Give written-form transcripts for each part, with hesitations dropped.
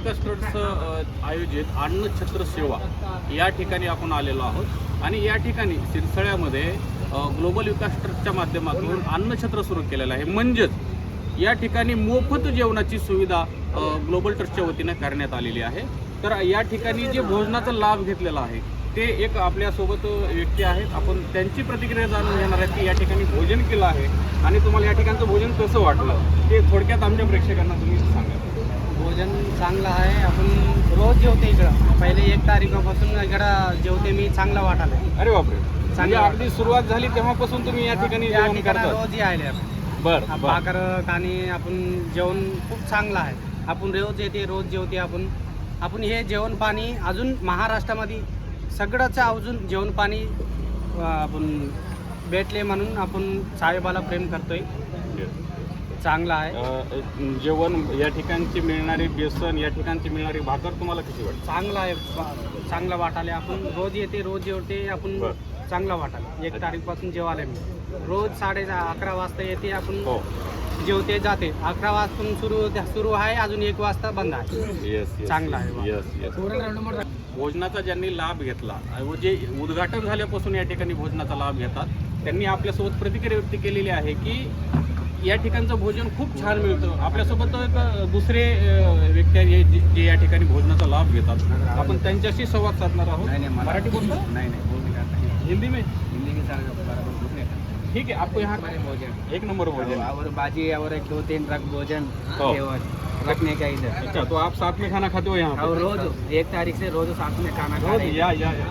विकास ट्रस्टचं आयोजित अन्नछत्र सेवा या ठिकाणी आपण आलेलो आहोत आणि या ठिकाणी सिरसळ्यामध्ये ग्लोबल विकास ट्रस्टच्या माध्यमातून अन्नछत्र सुरू केलेलं आहे. म्हणजेच या ठिकाणी मोफत जेवणाची सुविधा ग्लोबल ट्रस्टच्या वतीने करण्यात आलेली आहे. तर या ठिकाणी जे भोजनाचा लाभ घेतलेला आहे ते एक आपल्यासोबत व्यक्ती आहेत. आपण त्यांची प्रतिक्रिया जाणून घेणार आहेत की या ठिकाणी भोजन केलं आहे आणि तुम्हाला या ठिकाणचं भोजन कसं वाटलं ते थोडक्यात आमच्या प्रेक्षकांना तुम्ही सांगा. भोजन चांगलं आहे. आपण रोज जेवते इकडं. पहिले 1 तारखेपासून इकडं जेवते मी. चांगलं वाटायला. अरे बापरे, म्हणजे अगदी सुरुवात झाली तेव्हापासून तुम्ही या ठिकाणी या जेवण ठिकाणी करता? रोज यायला. बरं, भाकर आणि आपण जेवण खूप चांगलं आहे. आपण रोज येते, रोज जेवते. आपण हे जेवण पाणी अजून महाराष्ट्रामध्ये सगळंच अजून जेवण पाणी आपण भेटले म्हणून आपण साहेबाला प्रेम करतोय. चांगलं आहे जेवण. या ठिकाणची मिळणारी बेसन, या ठिकाणची मिळणारी भाकर तुम्हाला कशी वाटते? चांगलं आहे. चांगलं वाटायला. आपण रोज येते, रोज जेवते. आपण चांगलं वाटायला. 1 तारीखपासून जेवायला मी रोज 11:30 वाजता येते. आपण जेवते जाते. 11 वाजता सुरू आहे. अजून 1 वाजता बंद आहे. चांगलं आहे. भोजनाचा ज्यांनी लाभ घेतला व जे उद्घाटन झाल्यापासून या ठिकाणी भोजनाचा लाभ घेतात त्यांनी आपल्यासोबत प्रतिक्रिया व्यक्त केलेली आहे की या ठिकाणचं भोजन खूप छान मिळतं. आपल्यासोबत एक दुसरे व्यक्ती आहे जे या ठिकाणी भोजनाचा लाभ घेतात. आपण त्यांच्याशी संवाद साधणार आहोत. मराठी बोलतो? नहीं हिंदी में? हिंदी के सारे बराबर ठीक है. आपको यहाँ भोजन 1 नंबर भोजन और बाजी और 1-2-3 रख भोजन रखने का इधर. अच्छा, तो आप साथ में खाना खाते हो यहाँ पे? और रोज 1 तारीख से रोज साथ में खाना खा रहे हैं.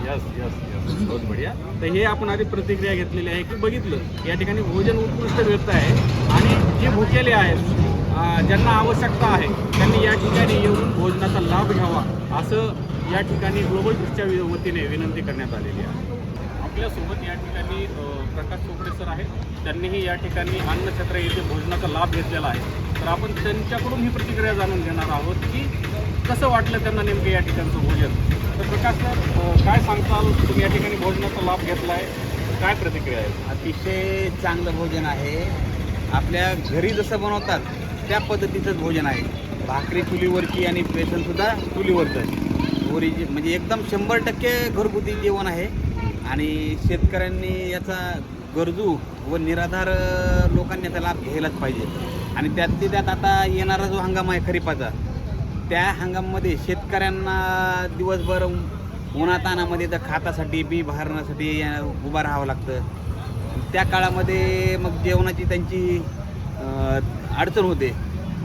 यस बहुत बढिया. तर हे आपण आधी प्रतिक्रिया घेतलेली आहे की बघितलं या ठिकाणी भोजन उत्कृष्ट मिळत आहे आणि जे भुकेले आहेत ज्यांना आवश्यकता आहे त्यांनी या ठिकाणी येऊन भोजनाचा लाभ घ्यावा असं या ठिकाणी ग्लोबल ट्रस्टच्या वतीने विनंती करण्यात आलेली आहे. आपल्यासोबत या ठिकाणी प्रकाश चोपडे सर आहेत. त्यांनीही या ठिकाणी अन्नछत्र येथे भोजनाचा लाभ घेतलेला आहे. तर आपण त्यांच्याकडून ही प्रतिक्रिया जाणून घेणार आहोत की कसं वाटलं त्यांना नेमकं या ठिकाणचं भोजन. तर प्रकाश सर, काय सांगताल? तुम्ही या ठिकाणी भोजनाचा लाभ घेतला आहे, काय प्रतिक्रिया आहे? अतिशय चांगलं भोजन आहे. आपल्या घरी जसं बनवतात त्या पद्धतीचंच भोजन आहे. भाकरी चुलीवरची आणि बेसनसुद्धा चुलीवरचं आहे. म्हणजे एकदम 100% घरगुती जेवण आहे. आणि शेतकऱ्यांनी याचा गरजू व निराधार लोकांनी याचा लाभ घ्यायलाच पाहिजे. आणि त्यात आता येणारा जो हंगाम आहे खरीपाचा, त्या हंगामामध्ये शेतकऱ्यांना दिवसभर उन्हातानामध्ये तर खातासाठी बी भरण्यासाठी उभं राहावं लागतं. त्या काळामध्ये मग जेवणाची त्यांची अडचण होते.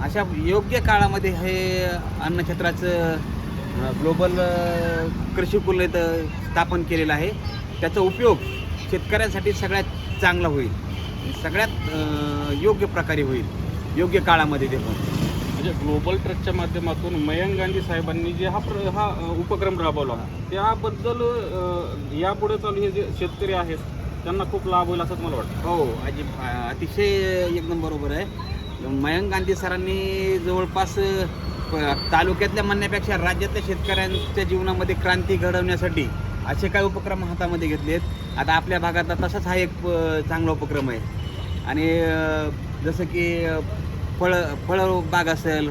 अशा योग्य काळामध्ये हे अन्नछत्राचं ग्लोबल कृषीकुल इथं स्थापन केलेलं आहे. त्याचा उपयोग शेतकऱ्यांसाठी सगळ्यात चांगला होईल, सगळ्यात योग्य प्रकारे होईल, योग्य काळामध्ये ते पण. म्हणजे ग्लोबल ट्रस्टच्या माध्यमातून मयंक गांधी साहेबांनी जे हा उपक्रम राबवला त्याबद्दल यापुढे चालू हे जे शेतकरी आहेत त्यांना खूप लाभ होईल असं मला वाटतं. हो, अतिशय एकदम बरोबर आहे. मयंक गांधी सरांनी जवळपास तालुक्यातल्या म्हणण्यापेक्षा राज्यातल्या शेतकऱ्यांच्या जीवनामध्ये क्रांती घडवण्यासाठी असे काही उपक्रम हातामध्ये घेतले आहेत. आता आपल्या भागात तसाच हा एक चांगला उपक्रम आहे. आणि जसं की फळ बाग असेल,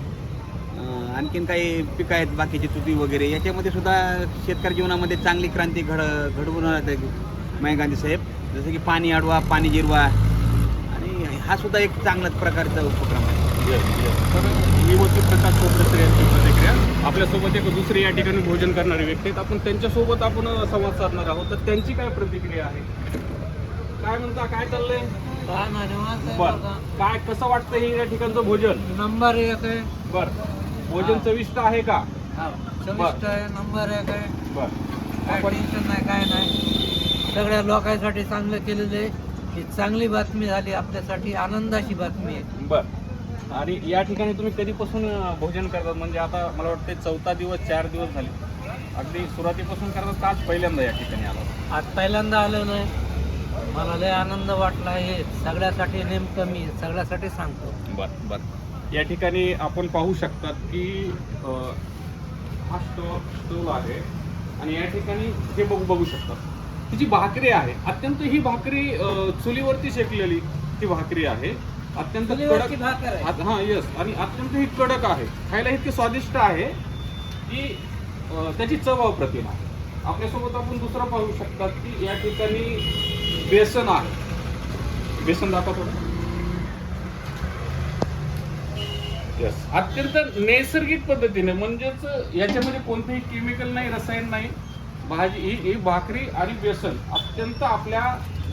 आणखीन काही पिकं आहेत बाकीची तुती वगैरे, याच्यामध्ये सुद्धा शेतकरी जीवनामध्ये चांगली क्रांती घडवून मयंक गांधी साहेब. जसं की पाणी अडवा, पाणी जिरवा, आणि हा सुद्धा एक चांगलाच प्रकारचा उपक्रम आहे. तर ही होती प्रकाश चोपडे सर यांची प्रतिक्रिया. आपल्यासोबत एक दुसरे या ठिकाणी भोजन करणारे व्यक्ती आहेत. आपण त्यांच्यासोबत आपण संवाद साधणार आहोत. तर त्यांची काय प्रतिक्रिया आहे, काय म्हणता, काय चाललंय? बरं, काय कसं वाटतं हे या ठिकाणचं भोजन? नंबर 1 आहे. बरं, भोजन चविष्ट आहे का? चविष्ट आहे. नंबर 1 आहे. बरं, काय टेन्शन नाही, काय नाही. सगळ्या लोकांसाठी चांगलं केलेलं आहे. ही चांगली बातमी झाली आपल्यासाठी, आनंदाची बातमी आहे. बरं. आणि या ठिकाणी तुम्ही कधीपासून भोजन करतात? म्हणजे आता मला वाटतं 4था दिवस, 4 दिवस झाले. अगदी सुरुवातीपासून करतात का आज पहिल्यांदा या ठिकाणी आलो? आज पहिल्यांदा आलो नाही. मला लय आनंद वाटला. हे सगळ्यासाठी नेमकं मी सगळ्यासाठी सांगतो. बरं बरं. या ठिकाणी आपण पाहू शकतात की हा स्टोल आहे आणि या ठिकाणी हे बघू शकतात ही जी भाकरी आहे, अत्यंत ही भाकरी चुलीवरती शेकलेली ती भाकरी आहे. अत्यंत कडक. हां, यस. आणि अत्यंत ही कडक आहे. खायला इतकी स्वादिष्ट आहे की त्याची चव अप्रतिम आहे. आपल्यासोबत आपण दुसरं पाहू शकतात की या ठिकाणी बेसन आहे. बेसन दाखवा थोडं. यस, अत्यंत नैसर्गिक पद्धतीने, म्हणजेच याच्यामध्ये कोणतेही केमिकल नाही, रसायन नाही. भाजी ही भाकरी आणि बेसन अत्यंत आपल्या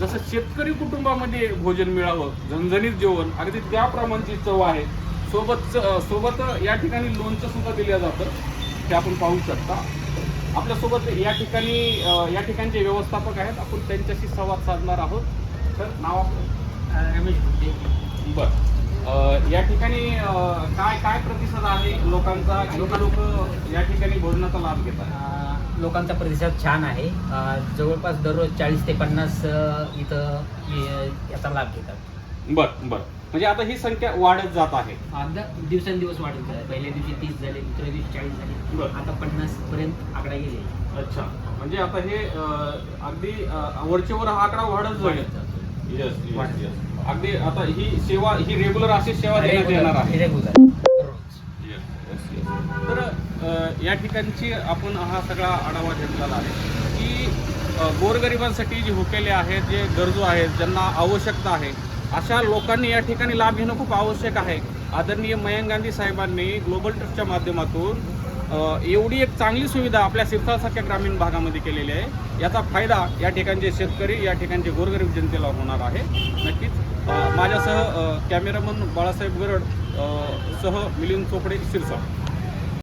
जसं शेतकरी कुटुंबामध्ये भोजन मिळावं, झणझणीत जेवण, अगदी त्या प्रमाणची चव आहे. सोबत या ठिकाणी लोणचं सुद्धा दिलं जातं, ते आपण पाहू शकता. आपल्यासोबत या ठिकाणचे व्यवस्थापक आहेत, आपण त्यांच्याशी संवाद साधणार आहोत. तर नाव आपलं? रमेश गुड्डे. बरं. या ठिकाणी काय प्रतिसाद आहे लोकांचा? लोक या ठिकाणी भोजनाचा लाभ घेतात. लोकांचा प्रतिसाद छान आहे. जवळपास दररोज 40 ते 50 इथं याचा लाभ घेतात. बरं. म्हणजे आता ही संख्या वाढत जात आहे. दिवसेंदिवस वाढत आहे. पहिल्या दिवशी 30 झाले, दुसऱ्या दिवशी 40 झाले, बरं. आता 50 पर्यंत आकडा गेले. अच्छा, म्हणजे आता हे अगदी वरचेवर हा आकडा वाढत जाईल. येस. अगदी आता ही सेवा, ही रेग्युलर अशी सेवा देण्यात येणार आहे. तर या ठिकाणची आपण हा सगळा आढावा घेतलेला आहे की गोरगरिबांसाठी जे भुकेले आहेत, जे गरजू आहेत, ज्यांना आवश्यकता आहे, अशा लोकांनी या ठिकाणी लाभ घेणं खूप आवश्यक आहे. आदरणीय मयंक गांधी साहेबांनी ग्लोबल ट्रस्टच्या माध्यमातून एवढी एक चांगली सुविधा आपल्या सिरसाळसारख्या ग्रामीण भागामध्ये केलेली आहे. याचा फायदा या ठिकाणचे शेतकरी, या ठिकाणचे गोरगरीब जनतेला होणार आहे. नक्कीच माझ्यासह कॅमेरामन बाळासाहेब गरड सह मिलिंद चोपडे, सिरसाळ.